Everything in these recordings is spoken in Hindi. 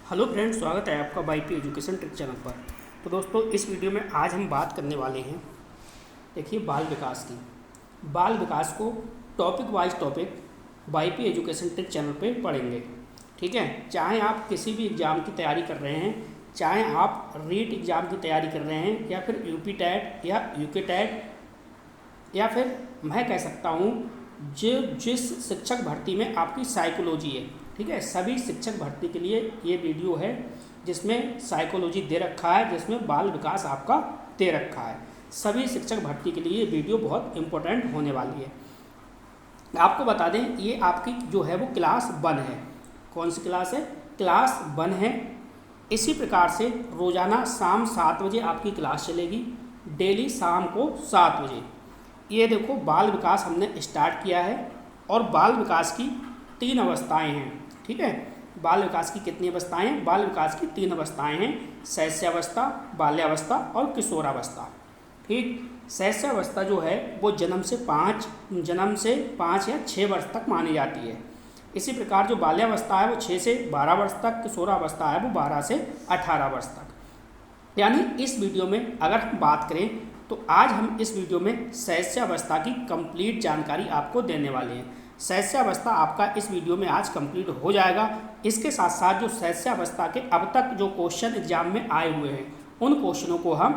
हेलो फ्रेंड्स, स्वागत है आपका वाईपी एजुकेशन ट्रिक चैनल पर। तो दोस्तों, इस वीडियो में आज हम बात करने वाले हैं, देखिए, बाल विकास की। बाल विकास को topic wise topic YP education trick channel पे पढ़ेंगे। ठीक है, चाहे आप किसी भी एग्ज़ाम की तैयारी कर रहे हैं, चाहे आप रीट एग्ज़ाम की तैयारी कर रहे हैं, या फिर यूपी टैट या यूके टैट, या फिर मैं कह सकता हूँ जिस शिक्षक भर्ती में आपकी साइकोलॉजी है। ठीक है, सभी शिक्षक भर्ती के लिए ये वीडियो है जिसमें साइकोलॉजी दे रखा है, जिसमें बाल विकास आपका दे रखा है। सभी शिक्षक भर्ती के लिए ये वीडियो बहुत इम्पोर्टेंट होने वाली है। आपको बता दें, ये आपकी जो है वो क्लास 1 है। कौन सी क्लास है? क्लास 1 है। इसी प्रकार से रोज़ाना शाम 7 बजे आपकी क्लास चलेगी, डेली शाम को 7 बजे। ये देखो, बाल विकास हमने स्टार्ट किया है और बाल विकास की 3 अवस्थाएं हैं। ठीक है, बाल विकास की कितनी अवस्थाएं हैं? बाल विकास की 3 अवस्थाएं हैं: शैशवावस्था, बाल्यावस्था और किशोरावस्था। ठीक, शैशवावस्था जो है वो जन्म से 5 या 6 वर्ष तक मानी जाती है। इसी प्रकार जो बाल्यावस्था है वो 6 से 12 वर्ष तक, किशोरावस्था है वो 12 से 18 वर्ष तक। यानी इस वीडियो में अगर हम बात करें तो आज हम इस वीडियो में शैशवावस्था की कंप्लीट जानकारी आपको देने वाले हैं। शैशवावस्था आपका इस वीडियो में आज कंप्लीट हो जाएगा। इसके साथ साथ जो शैशवावस्था के अब तक जो क्वेश्चन एग्जाम में आए हुए हैं, उन क्वेश्चनों को हम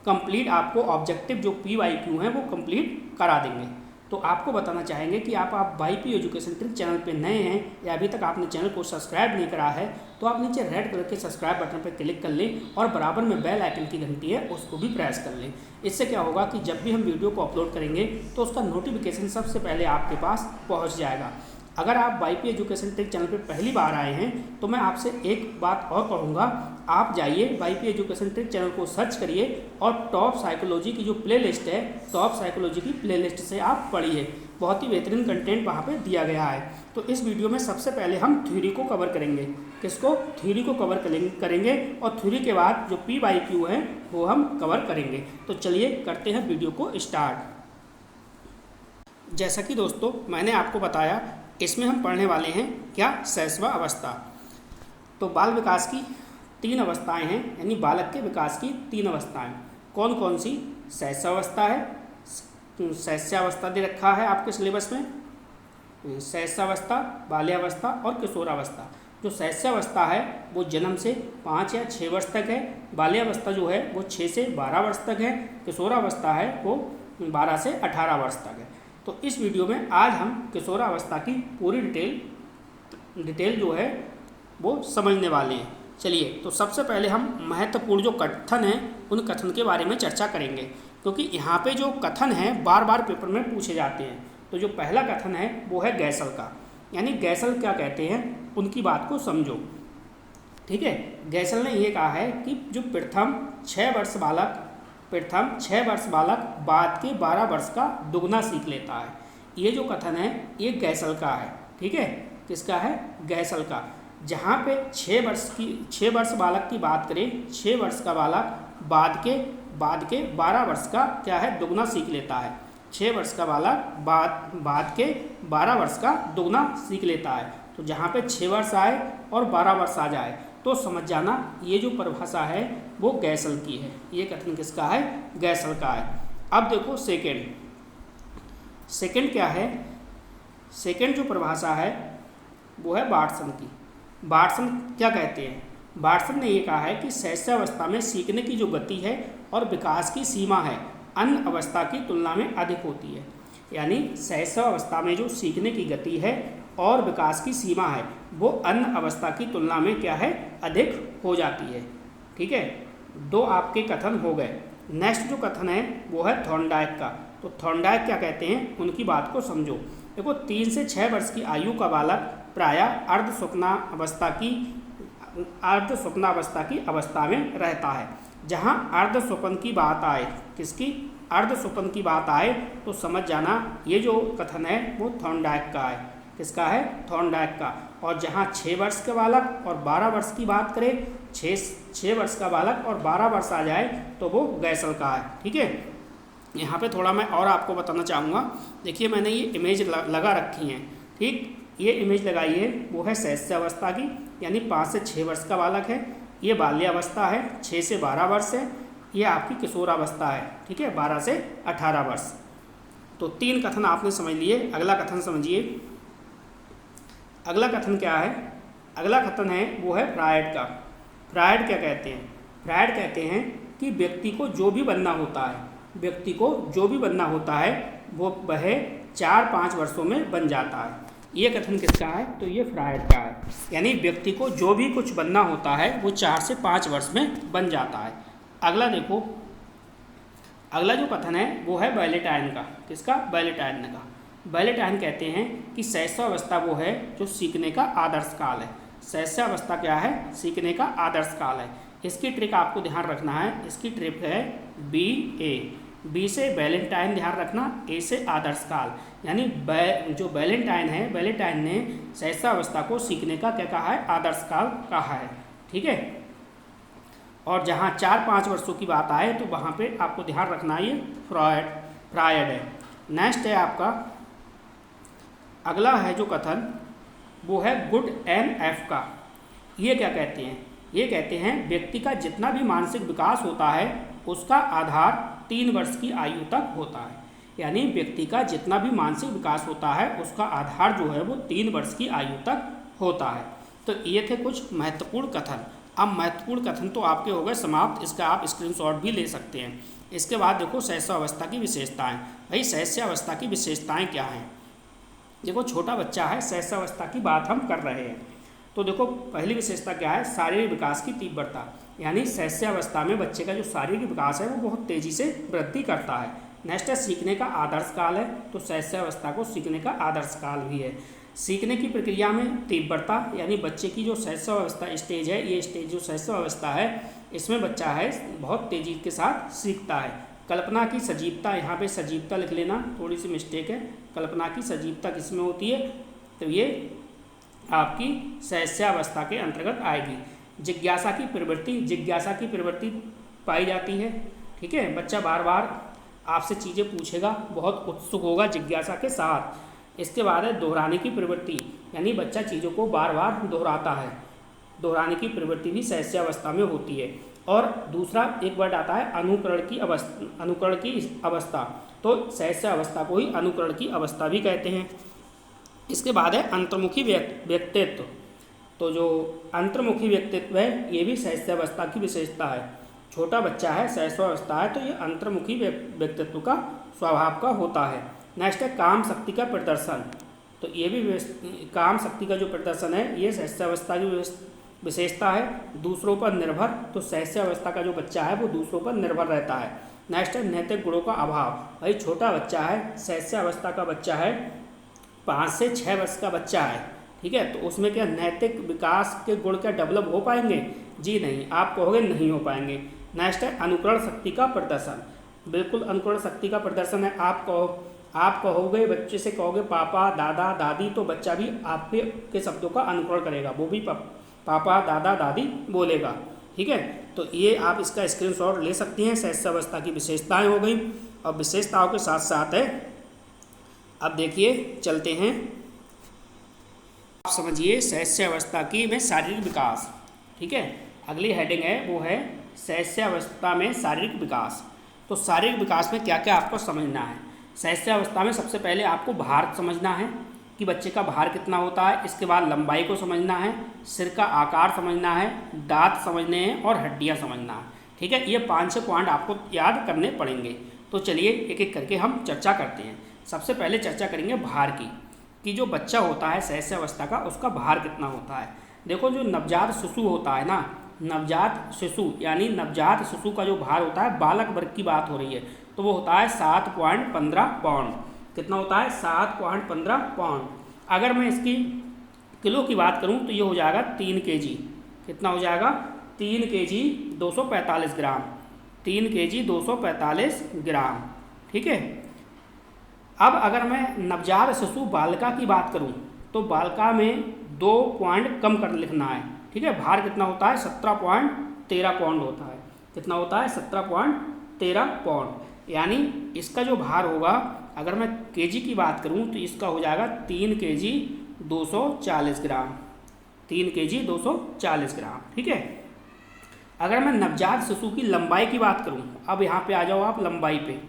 कंप्लीट आपको ऑब्जेक्टिव जो PYQ हैं वो कंप्लीट करा देंगे। तो आपको बताना चाहेंगे कि आप वाईपी एजुकेशन ट्रिक चैनल पे नए हैं या अभी तक आपने चैनल को सब्सक्राइब नहीं करा है, तो आप नीचे रेड कलर के सब्सक्राइब बटन पर क्लिक कर लें और बराबर में बेल आइकन की घंटी है उसको भी प्रेस कर लें। इससे क्या होगा कि जब भी हम वीडियो को अपलोड करेंगे तो उसका नोटिफिकेशन सबसे पहले आपके पास पहुँच जाएगा। अगर आप वाईपी एजुकेशन ट्रिक चैनल पर पहली बार आए हैं तो मैं आपसे एक बात और कहूँगा, आप जाइए वाईपी एजुकेशन ट्रिक चैनल को सर्च करिए और टॉप साइकोलॉजी की जो प्लेलिस्ट है, टॉप साइकोलॉजी की प्लेलिस्ट से आप पढ़िए। बहुत ही बेहतरीन कंटेंट वहाँ पे दिया गया है। तो इस वीडियो में सबसे पहले हम थ्योरी को कवर करेंगे। किसको? थ्योरी को कवर करेंगे और थ्योरी के बाद जो PYQ है वो हम कवर करेंगे। तो चलिए करते हैं वीडियो को स्टार्ट। जैसा कि दोस्तों मैंने आपको बताया, इसमें हम पढ़ने वाले हैं क्या? शैशवावस्था। तो बाल विकास की 3 अवस्थाएं हैं, यानी बालक के विकास की 3 अवस्थाएं। कौन कौन सी? शैशवावस्था है, शैशवावस्था दे रखा है आपके सिलेबस में, शैशवावस्था, बाल्यावस्था और किशोरावस्था। जो शैशवावस्था है वो जन्म से 5 या 6 वर्ष तक है, बाल्यावस्था जो है वो 6 से 12 वर्ष तक है, किशोरावस्था है वो 12 से 18 वर्ष तक है। तो इस वीडियो में आज हम किशोरावस्था की पूरी डिटेल जो है वो समझने वाले हैं। चलिए, तो सबसे पहले हम महत्वपूर्ण जो कथन हैं उन कथन के बारे में चर्चा करेंगे, क्योंकि यहाँ पे जो कथन हैं बार बार पेपर में पूछे जाते हैं। तो जो पहला कथन है वो है गैसल का, यानी गैसल क्या कहते हैं उनकी बात को समझो। ठीक है, गैसल ने ये कहा है कि जो प्रथम 6 वर्ष बालक बाद के 12 वर्ष का दुगना सीख लेता है। ये जो कथन है ये गैसल का है। ठीक है, किसका है? गैसल का। जहाँ पे 6 वर्ष बालक की बात करें, 6 वर्ष का बालक बाद के 12 वर्ष का क्या है? दुगना सीख लेता है। 6 वर्ष का बालक बाद के 12 वर्ष का दुगना सीख लेता है। तो जहाँ पे 6 वर्ष आए और 12 वर्ष आ जाए तो समझ जाना ये जो परिभाषा है वो गैसल की है। ये कथन किसका है? गैसल का है। अब देखो सेकंड क्या है? सेकंड जो परिभाषा है वो है बार्टसन की। बार्टसन क्या कहते हैं? बार्टसन ने ये कहा है कि शैशवावस्था में सीखने की जो गति है और विकास की सीमा है अन्य अवस्था की तुलना में अधिक होती है। यानी शैशवावस्था में जो सीखने की गति है और विकास की सीमा है वो अन्य अवस्था की तुलना में क्या है? अधिक हो जाती है। ठीक है, 2 आपके कथन हो गए। नेक्स्ट जो कथन है वो है थॉर्नडाइक का। तो थॉर्नडाइक क्या कहते हैं उनकी बात को समझो। देखो, 3 से 6 वर्ष की आयु का बालक प्रायः अर्ध स्वप्नावस्था की अवस्था में रहता है। जहाँ अर्ध स्वप्न की बात आए, किसकी? अर्ध स्वप्न की बात आए तो समझ जाना ये जो कथन है वो थॉर्नडाइक का है। किसका है? थॉर्नडाइक का। और जहाँ 6 वर्ष के बालक और 12 वर्ष की बात करें, 6 वर्ष का बालक और 12 वर्ष आ जाए तो वो गैसल का है। ठीक है, यहाँ पे थोड़ा मैं और आपको बताना चाहूँगा। देखिए, मैंने ये इमेज लगा रखी हैं। ठीक, ये इमेज लगाई है वो है शैशवावस्था की, यानी 5 से 6 वर्ष का बालक है। ये बाल्यावस्था है, 6 से 12 वर्ष है। ये आपकी किशोरावस्था है, ठीक है, 12 से 18 वर्ष। तो 3 कथन आपने समझ लिए। अगला कथन समझिए। अगला कथन क्या है? अगला कथन है वो है फ्रायड का। फ्रायड क्या कहते हैं? फ्रायड कहते हैं कि व्यक्ति को जो भी बनना होता है, व्यक्ति को जो भी बनना होता है वो वह 4-5 वर्षों में बन जाता है। ये कथन किसका है? तो ये फ्रायड का है। यानी व्यक्ति को जो भी कुछ बनना होता है वो 4 से 5 वर्ष में बन जाता है। अगला देखो, अगला जो कथन है वो है बैलेटाइन का। किसका? बैलेटाइन का। बैलेटाइन कहते हैं कि शैशवावस्था वो है जो सीखने का आदर्श काल है। शैशवावस्था क्या है? सीखने का आदर्श काल है। इसकी ट्रिक आपको ध्यान रखना है। इसकी ट्रिक है बी से बैलेटाइन ध्यान रखना, ए से आदर्श काल। यानी जो बैलेटाइन है, बैलेटाइन ने शैशवावस्था को सीखने का क्या कहा है? आदर्श काल कहा है, ठीक है। और जहाँ 4-5 वर्षों की बात आए तो वहाँ पे आपको ध्यान रखना है ये फ्रायड है। नेक्स्ट है आपका अगला है जो कथन वो है गुड एन एफ का। ये क्या कहते हैं? ये कहते हैं व्यक्ति का जितना भी मानसिक विकास होता है उसका आधार 3 वर्ष की आयु तक होता है। यानी व्यक्ति का जितना भी मानसिक विकास होता है उसका आधार जो है वो 3 वर्ष की आयु तक होता है। तो ये थे कुछ महत्वपूर्ण कथन। अब महत्वपूर्ण कथन तो आपके हो गए समाप्त। इसका आप स्क्रीनशॉट भी ले सकते हैं। इसके बाद देखो शैशवावस्था की विशेषताएं। भाई शैशवावस्था की विशेषताएं क्या हैं? देखो छोटा बच्चा है, शैशवावस्था की बात हम कर रहे हैं। तो देखो पहली विशेषता क्या है? शारीरिक विकास की तीव्रता। यानी शैशवावस्था में बच्चे का जो शारीरिक विकास है वो बहुत तेज़ी से वृद्धि करता है। नेक्स्ट है सीखने का आदर्श काल है। तो शैशवावस्था को सीखने का आदर्श काल भी है। सीखने की प्रक्रिया में तीव्रता, यानी बच्चे की जो शैशवावस्था स्टेज है, ये स्टेज जो शैशवावस्था है इसमें बच्चा है बहुत तेज़ी के साथ सीखता है। कल्पना की सजीवता, यहाँ पे सजीवता लिख लेना, थोड़ी सी मिस्टेक है। कल्पना की सजीवता किसमें होती है? तो ये आपकी शैशवावस्था के अंतर्गत आएगी। जिज्ञासा की प्रवृत्ति, जिज्ञासा की प्रवृत्ति पाई जाती है, ठीक है। बच्चा बार बार आपसे चीज़ें पूछेगा, बहुत उत्सुक होगा जिज्ञासा के साथ। इसके बाद है दोहराने की प्रवृत्ति, यानी बच्चा चीज़ों को बार बार दोहराता है। दोहराने की प्रवृत्ति भी शैशवावस्था में होती है। और दूसरा एक वर्ड आता है अनुकरण की अवस्था। अनुकरण की अवस्था, तो शैशवावस्था को ही अनुकरण की अवस्था भी कहते हैं। इसके बाद है अंतर्मुखी व्यक्तित्व। तो जो अंतर्मुखी व्यक्तित्व है ये भी शैशवावस्था की विशेषता है। छोटा बच्चा है, शैशवावस्था है, तो ये अंतर्मुखी व्यक्तित्व का स्वभाव का होता है। नेक्स्ट है काम शक्ति का प्रदर्शन। तो ये भी काम शक्ति का जो प्रदर्शन है ये शैशवावस्था की विशेषता है। दूसरों पर निर्भर, तो शैशवावस्था का जो बच्चा है वो दूसरों पर निर्भर रहता है। नेक्स्ट है नैतिक गुणों का अभाव। भाई छोटा बच्चा है, शैशवावस्था का बच्चा है, 5 से 6 वर्ष का बच्चा है, ठीक है। तो उसमें क्या नैतिक विकास के गुण क्या डेवलप हो पाएंगे? जी नहीं, आप कहोगे नहीं हो पाएंगे। नेक्स्ट है अनुकरण शक्ति का प्रदर्शन। बिल्कुल अनुकरण शक्ति का प्रदर्शन है। आप कहोगे, बच्चे से कहोगे पापा दादा दादी, तो बच्चा भी आपके शब्दों का अनुकरण करेगा, वो भी पापा दादा दादी बोलेगा, ठीक है। तो ये आप इसका स्क्रीनशॉट ले सकती हैं। शैशवावस्था की विशेषताएं हो गई, और विशेषताओं के साथ साथ है अब देखिए चलते हैं, आप समझिए शैशवावस्था की में शारीरिक विकास, ठीक है। अगली हेडिंग है वो है शैशवावस्था में शारीरिक विकास। तो शारीरिक विकास में क्या क्या आपको समझना है? शैशवावस्था में सबसे पहले आपको भार समझना है कि बच्चे का भार कितना होता है। इसके बाद लंबाई को समझना है, सिर का आकार समझना है, दांत समझने हैं और हड्डियां समझना है, ठीक है। ये 5-6 पॉइंट आपको याद करने पड़ेंगे। तो चलिए एक एक करके हम चर्चा करते हैं। सबसे पहले चर्चा करेंगे भार की, कि जो बच्चा होता है शैशवावस्था का उसका भार कितना होता है। देखो जो नवजात शिशु होता है ना, नवजात शिशु यानी नवजात शिशु का जो भार होता है, बालक वर्ग की बात हो रही है, तो वो होता है 7.15 पाउंड। कितना होता है? 7.15 पाउंड। अगर मैं इसकी किलो की बात करूं तो ये हो जाएगा 3 kg। कितना हो जाएगा? 3 kg 245 ग्राम। 3 kg 245 ग्राम, ठीक है। अब अगर मैं नवजात शिशु बालिका की बात करूं तो बालिका में 2 पॉइंट कम कर लिखना है, ठीक है। भार कितना होता है? 17.13 पाउंड होता है। कितना होता है? 17.13 पाउंड। यानी इसका जो भार होगा, अगर मैं केजी की बात करूं तो इसका हो जाएगा 3 kg 240 ग्राम, 3 kg 240 ग्राम, ठीक है। अगर मैं नवजात शिशु की लंबाई की बात करूं, अब यहाँ पे आ जाओ आप लंबाई पे।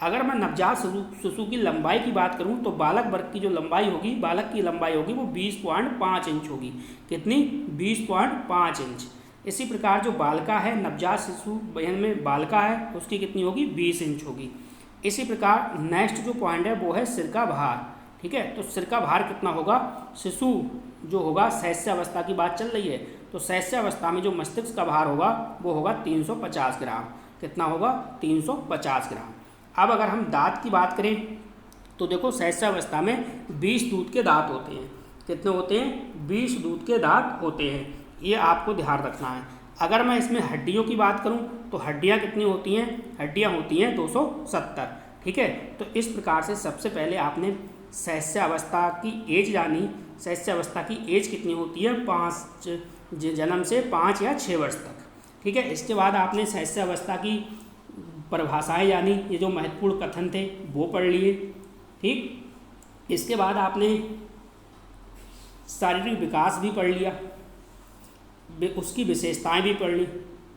अगर मैं नवजात शिशु की लंबाई की बात करूं तो बालक वर्ग की जो लंबाई होगी, बालक की लंबाई होगी वो 20.5 इंच होगी। कितनी? 20.5 इंच। इसी प्रकार जो बालिका है, नवजात शिशु बहन में बालिका है, उसकी कितनी होगी? 20 इंच होगी। इसी प्रकार नेक्स्ट जो पॉइंट है वो है सिर का भार, ठीक है। तो सिर का भार कितना होगा? शिशु जो होगा, शैशवावस्था की बात चल रही है, तो शैशवावस्था में जो मस्तिष्क का भार होगा वो होगा 350 ग्राम। कितना होगा? 350 ग्राम। अब अगर हम दांत की बात करें तो देखो शैशवावस्था में 20 दूध के दांत होते हैं। कितने होते हैं? 20 दूध के दांत होते हैं, ये आपको ध्यान रखना है। अगर मैं इसमें हड्डियों की बात करूं तो हड्डियां कितनी होती हैं? हड्डियां होती हैं 270, ठीक है। तो इस प्रकार से सबसे पहले आपने शैशवावस्था की एज जानी। शैशवावस्था की एज कितनी होती है? 5 जन्म से 5 या 6 वर्ष तक, ठीक है। इसके बाद आपने शैशवावस्था की परिभाषाएं जानी, ये जो महत्वपूर्ण कथन थे वो पढ़ लिए, ठीक। इसके बाद आपने शारीरिक विकास भी पढ़ लिया, उसकी विशेषताएं भी पढ़ ली।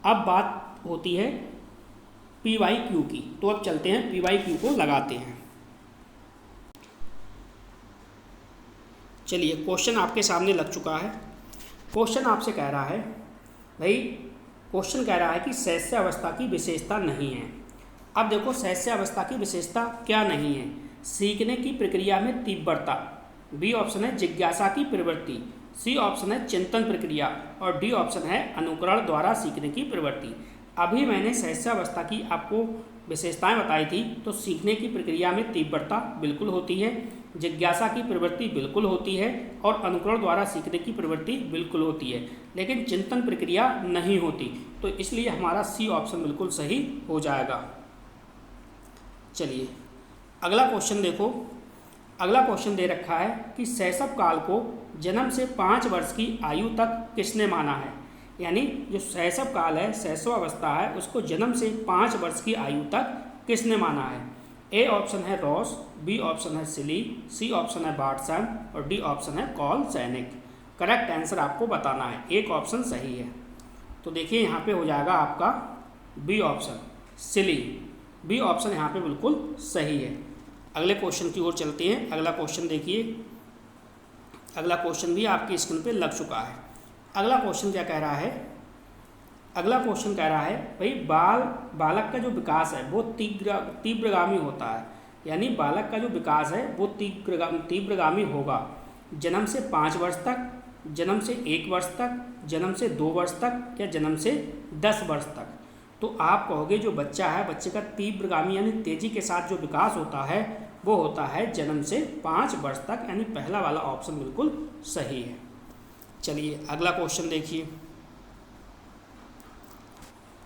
अब बात होती है PYQ की, तो अब चलते हैं PYQ को लगाते हैं। चलिए, क्वेश्चन आपके सामने लग चुका है। क्वेश्चन आपसे कह रहा है भाई, क्वेश्चन कह रहा है कि शैशवावस्था की विशेषता नहीं है। अब देखो शैशवावस्था की विशेषता क्या नहीं है? सीखने की प्रक्रिया में तीव्रता, बी ऑप्शन है जिज्ञासा की प्रवृत्ति, सी ऑप्शन है चिंतन प्रक्रिया और डी ऑप्शन है अनुकरण द्वारा सीखने की प्रवृत्ति। अभी मैंने शैशवावस्था की आपको विशेषताएं बताई थी, तो सीखने की प्रक्रिया में तीव्रता बिल्कुल होती है, जिज्ञासा की प्रवृत्ति बिल्कुल होती है और अनुकरण द्वारा सीखने की प्रवृत्ति बिल्कुल होती है, लेकिन चिंतन प्रक्रिया नहीं होती। तो इसलिए हमारा सी ऑप्शन बिल्कुल सही हो जाएगा। चलिए अगला क्वेश्चन देखो। अगला क्वेश्चन दे रखा है कि शैशव काल को जन्म से 5 वर्ष की आयु तक किसने माना है? यानी जो शैशव काल है, शैशवावस्था है, उसको जन्म से 5 वर्ष की आयु तक किसने माना है? ए ऑप्शन है रॉस, बी ऑप्शन है सिली, सी ऑप्शन है बार्टसन और डी ऑप्शन है कॉल सैनिक। करेक्ट आंसर आपको बताना है, एक ऑप्शन सही है। तो देखिए यहाँ पे हो जाएगा आपका बी ऑप्शन सिली, बी ऑप्शन यहाँ पे बिल्कुल सही है। अगले क्वेश्चन की ओर चलते हैं। अगला क्वेश्चन देखिए, अगला क्वेश्चन भी आपकी स्क्रीन पे लग चुका है। अगला क्वेश्चन क्या कह रहा है? अगला क्वेश्चन कह रहा है भाई, बालक का जो विकास है वो तीव्रगामी होता है। यानी बालक का जो विकास है वो तीव्रगामी होगा जन्म से 5 वर्ष तक, जन्म से 1 वर्ष तक, जन्म से 2 वर्ष तक या जन्म से 10 वर्ष तक। तो आप कहोगे जो बच्चा है, बच्चे का तीव्रगामी यानी तेजी के साथ जो विकास होता है वो होता है जन्म से 5 वर्ष तक, यानी पहला वाला ऑप्शन बिल्कुल सही है। चलिए अगला क्वेश्चन देखिए।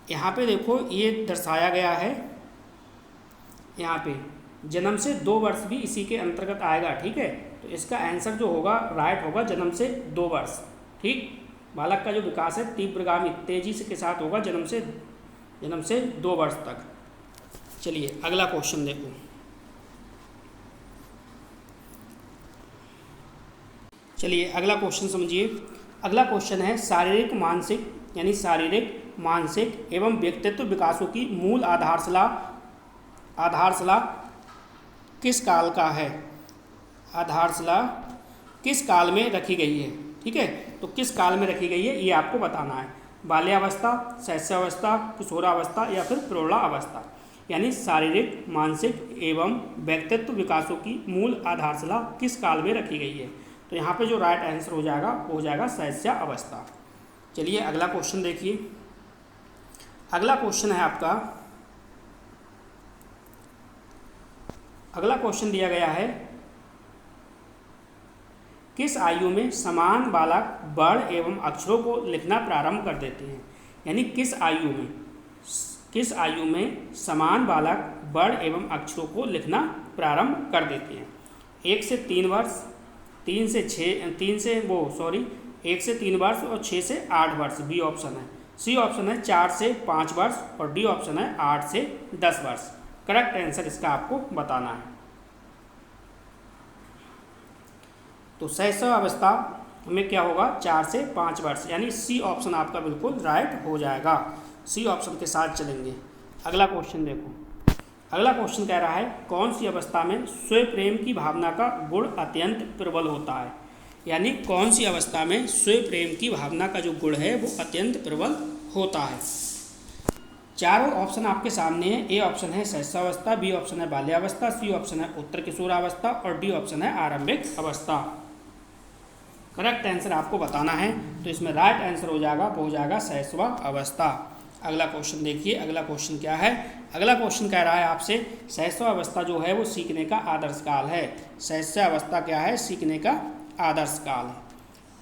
यहाँ पे देखो ये दर्शाया गया है, यहाँ पे जन्म से 2 वर्ष भी इसी के अंतर्गत आएगा, ठीक है। तो इसका आंसर जो होगा राइट होगा जन्म से 2 वर्ष, ठीक। बालक का जो विकास है तीव्रगामी तेजी से के साथ होगा जन्म से 2 वर्ष तक। चलिए अगला क्वेश्चन देखो। चलिए अगला क्वेश्चन समझिए। अगला क्वेश्चन है शारीरिक मानसिक एवं व्यक्तित्व विकासों की मूल आधारशिला किस काल का है? आधारशिला किस काल में रखी गई है, ठीक है। तो किस काल में रखी गई है ये आपको बताना है। बाल्यावस्था, शैशवावस्था, किशोरावस्था या फिर प्रौढ़ावस्था। यानी शारीरिक, मानसिक एवं व्यक्तित्व विकासों की मूल आधारशिला किस काल में रखी गई है? तो यहाँ पे जो राइट आंसर हो जाएगा वो हो जाएगा शैशवावस्था। चलिए अगला क्वेश्चन देखिए। अगला क्वेश्चन है आपका, अगला क्वेश्चन दिया गया है किस आयु में समान बालक वर्ण एवं अक्षरों को लिखना प्रारंभ कर देते हैं? यानी किस आयु में समान बालक वर्ण एवं अक्षरों को लिखना प्रारंभ कर देते हैं? 1 से 3 वर्ष, 1 से 3 वर्ष और 6 से 8 वर्ष, बी ऑप्शन है। सी ऑप्शन है 4 से 5 वर्ष और डी ऑप्शन है 8 से 10 वर्ष। करेक्ट आंसर इसका आपको बताना है। तो शैशवावस्था में क्या होगा, 4 से 5 वर्ष, यानी सी ऑप्शन आपका बिल्कुल राइट हो जाएगा। सी ऑप्शन के साथ चलेंगे। अगला क्वेश्चन देखो। अगला क्वेश्चन कह रहा है कौन सी अवस्था में स्वयं प्रेम की भावना का गुण अत्यंत प्रबल होता है। यानी कौन सी अवस्था में स्वयं प्रेम की भावना का जो गुण है वो अत्यंत प्रबल होता है। चारों ऑप्शन आपके सामने है। ए ऑप्शन है शैशवावस्था, बी ऑप्शन है बाल्यावस्था, सी ऑप्शन है उत्तर किशोरावस्था और डी ऑप्शन है आरंभिक अवस्था। करेक्ट आंसर आपको बताना है, तो इसमें राइट आंसर हो जाएगा, वो हो जाएगा शैशवावस्था। अगला क्वेश्चन देखिए। अगला क्वेश्चन क्या है। अगला क्वेश्चन कह रहा है आपसे शैशवावस्था जो है वो सीखने का आदर्श काल है। शैशवावस्था क्या है, सीखने का आदर्श काल है।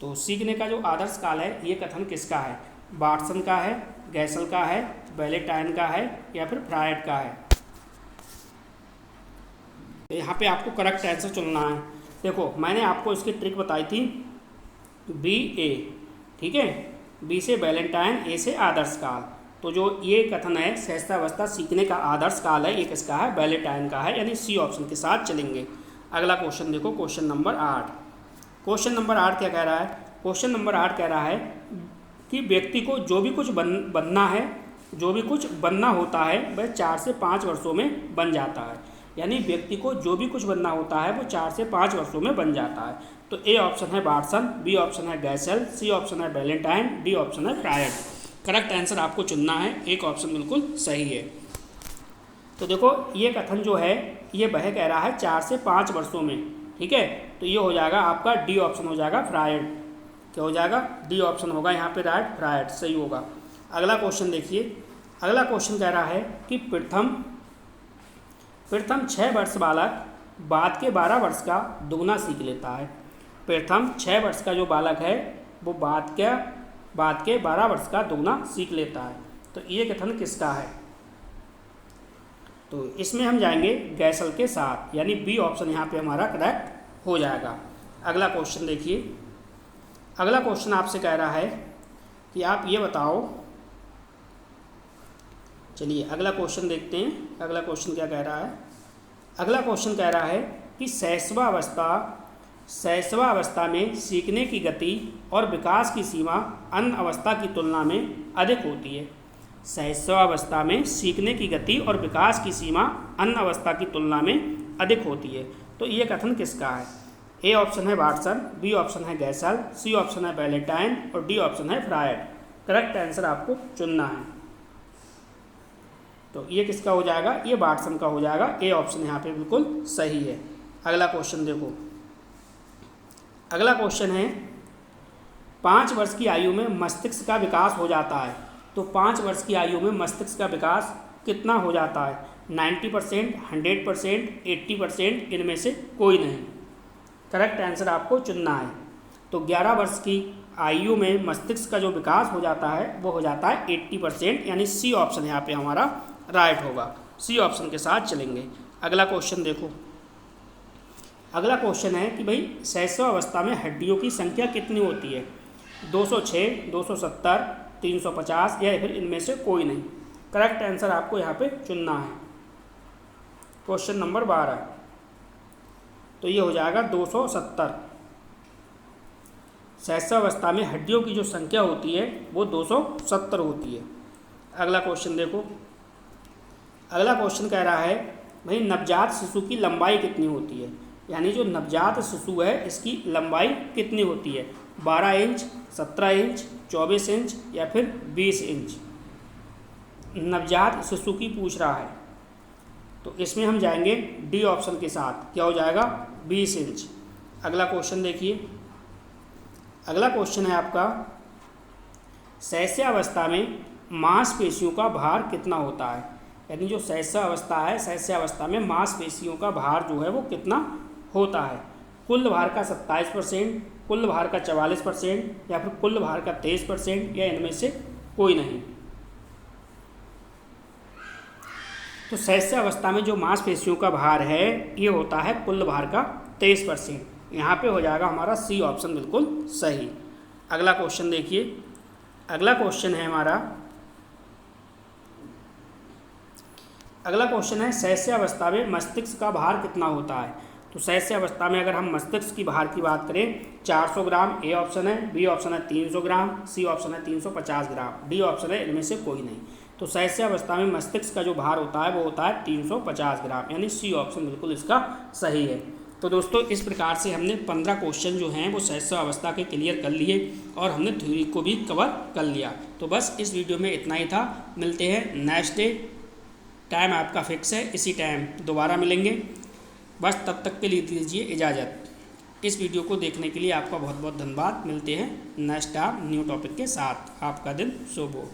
तो सीखने का जो आदर्श काल है ये कथन किसका है, वाटसन का है, गैसल का है, बैलेटाइन का है या फिर फ्रायड का है। तो यहाँ पे आपको करेक्ट आंसर चुनना है। देखो मैंने आपको इसकी ट्रिक बताई थी, बी ए, ठीक है, बी से बैलेटाइन, ए से आदर्श काल। तो जो ये कथन है शैशवावस्था सीखने का आदर्श काल है, ये किसका है, बैलेटाइन का है, यानी सी ऑप्शन के साथ चलेंगे। अगला क्वेश्चन देखो, क्वेश्चन नंबर 8। क्वेश्चन नंबर 8 क्या कह रहा है। क्वेश्चन नंबर 8 कह रहा है कि व्यक्ति को जो भी कुछ बनना है, जो भी कुछ बनना होता है वह 4 से 5 वर्षों में बन जाता है। यानी व्यक्ति को जो भी कुछ बनना होता है वो 4 से 5 वर्षों में बन जाता है। तो ए ऑप्शन है वाटसन, बी ऑप्शन है गैसल, सी ऑप्शन है बैलेटाइन, डी ऑप्शन है फ्रायड। करेक्ट आंसर आपको चुनना है, एक ऑप्शन बिल्कुल सही है। तो देखो ये कथन जो है ये वह कह रहा है 4 से 5 वर्षों में, ठीक है। तो ये हो जाएगा आपका डी ऑप्शन हो जाएगा फ्रायड। क्या हो जाएगा, डी ऑप्शन होगा यहाँ पे राइट, फ्रायड सही होगा। अगला क्वेश्चन देखिए। अगला क्वेश्चन कह रहा है कि प्रथम 6 वर्ष बालक बाद के 12 वर्ष का दुगना सीख लेता है। प्रथम 6 वर्ष का जो बालक है वो बाद के 12 वर्ष का दुगना सीख लेता है। तो ये कथन किसका है। तो इसमें हम जाएंगे गैसल के साथ, यानी बी ऑप्शन यहाँ पे हमारा करेक्ट हो जाएगा। अगला क्वेश्चन देखिए। अगला क्वेश्चन आपसे कह रहा है कि आप ये बताओ, चलिए अगला क्वेश्चन देखते हैं। अगला क्वेश्चन क्या कह रहा है। अगला क्वेश्चन कह रहा है कि शैशवावस्था में सीखने की गति और विकास की सीमा अन्य अवस्था की तुलना में अधिक होती है। शैशवावस्था में सीखने की गति और विकास की सीमा अन्य अवस्था की तुलना में अधिक होती है। तो ये कथन किसका है। ए ऑप्शन है वाटसन, बी ऑप्शन है गैसल, सी ऑप्शन है बैलेटाइन और डी ऑप्शन है फ्रायड। करेक्ट आंसर आपको चुनना है। तो ये किसका हो जाएगा, ये वाटसन का हो जाएगा। ए ऑप्शन यहाँ पे बिल्कुल सही है। अगला क्वेश्चन देखो। अगला क्वेश्चन है 5 वर्ष की आयु में मस्तिष्क का विकास हो जाता है। तो 5 वर्ष की आयु में मस्तिष्क का विकास कितना हो जाता है, 90%, 100%, 80%, इनमें से कोई नहीं। करेक्ट आंसर आपको चुनना है। तो 11 वर्ष की आयु में मस्तिष्क का जो विकास हो जाता है वो हो जाता है 80%, यानी सी ऑप्शन यहाँ पे हमारा राइट होगा। सी ऑप्शन के साथ चलेंगे। अगला क्वेश्चन देखो। अगला क्वेश्चन है कि भाई शैशवावस्था में हड्डियों की संख्या कितनी होती है, 206, 270, 350 या फिर इनमें से कोई नहीं। करेक्ट आंसर आपको यहाँ पे चुनना है। Question number 12। तो ये हो जाएगा 270। शैशवावस्था में हड्डियों की जो संख्या होती है वो 270 होती है। अगला क्वेश्चन देखो। अगला क्वेश्चन कह रहा है भाई नवजात शिशु की लंबाई कितनी होती है। यानी जो नवजात शिशु है इसकी लंबाई कितनी होती है, 12 इंच, 17 इंच, 24 इंच या फिर 20 इंच। नवजात शिशु की पूछ रहा है, तो इसमें हम जाएंगे डी ऑप्शन के साथ। क्या हो जाएगा, 20 इंच। अगला क्वेश्चन देखिए। अगला क्वेश्चन है आपका शैशवावस्था में मांसपेशियों का भार कितना होता है। यानी जो शैशवावस्था है, शैशवावस्था में मांसपेशियों का भार जो है वो कितना होता है। कुल भार का 27%, कुल भार का 44% या फिर कुल भार का 23% या इनमें से कोई नहीं। तो शैशवावस्था में जो मांसपेशियों का भार है ये होता है कुल भार का 23%। यहाँ पे हो जाएगा हमारा सी ऑप्शन बिल्कुल सही। अगला क्वेश्चन देखिए। अगला क्वेश्चन है हमारा, अगला क्वेश्चन है शैशवावस्था में मस्तिष्क का भार कितना होता है। तो तो शैस्य अवस्था में अगर हम मस्तिष्क की भार की बात करें 400 ग्राम ए ऑप्शन है, बी ऑप्शन है 300 ग्राम, सी ऑप्शन है 350 ग्राम, डी ऑप्शन है इनमें से कोई नहीं। तो शैस्य अवस्था में मस्तिष्क का जो भार होता है वो होता है 350 ग्राम, यानी सी ऑप्शन बिल्कुल इसका सही है। तो दोस्तों इस प्रकार से हमने 15 क्वेश्चन जो हैं वो शैस्य अवस्था के क्लियर कर लिए और हमने थ्योरी को भी कवर कर लिया। तो बस इस वीडियो में इतना ही था। मिलते हैं नेक्स्ट डे, टाइम आपका फिक्स है, इसी टाइम दोबारा मिलेंगे। बस तब तक के लिए दीजिए इजाज़त। इस वीडियो को देखने के लिए आपका बहुत बहुत धन्यवाद। मिलते हैं नेक्स्ट टाइम न्यू टॉपिक के साथ। आपका दिन शुभ हो।